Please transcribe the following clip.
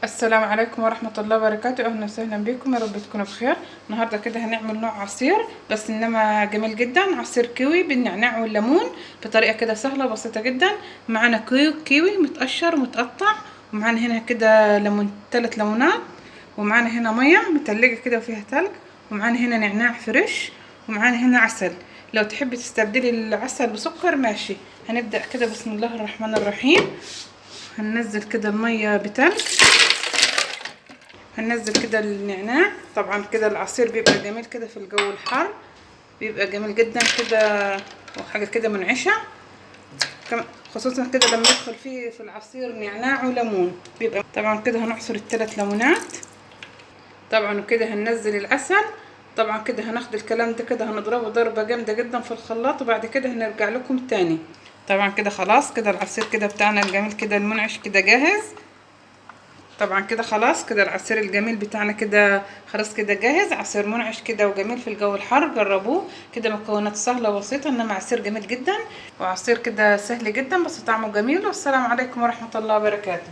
السلام عليكم ورحمة الله وبركاته. اهلا وسهلا بكم، يا رب تكونوا بخير. النهاردة كده هنعمل نوع عصير بس انما جميل جدا، عصير كيوي بالنعناع والليمون بطريقة كده سهلة وبسيطة جدا. معانا كيوي متقشر ومتقطع، ومعانا هنا كده ليمون 3 ليمونات، ومعانا هنا مية متلجة كده وفيها تلج، ومعانا هنا نعناع فريش، ومعانا هنا عسل. لو تحبي تستبدلي العسل بسكر ماشي. هنبدأ كده بسم الله الرحمن الرحيم. هننزل كده المية بتلج، هننزل كده النعناع. طبعا كده العصير بيبقى جميل كده في الجو الحار، بيبقى جميل جدا كده وحاجه كده منعشه، خصوصا كده لما يدخل فيه في العصير نعناع وليمون بيبقى. طبعا كده هنعصر ال3 ليمونات، طبعا وكده هننزل العسل. طبعا كده هناخد الكلام ده كده هنضربه ضربه جامده جدا في الخلاط، وبعد كده هنرجع لكم تاني. طبعا كده خلاص كده العصير كده بتاعنا الجميل كده المنعش كده جاهز. طبعا كده خلاص كده العصير الجميل بتاعنا كده خلاص كده جاهز. عصير منعش كده وجميل في الجو الحار، جربوه كده. مكونات سهله وبسيطه، انما عصير جميل جدا وعصير كده سهل جدا بس طعمه جميل. والسلام عليكم ورحمه الله وبركاته.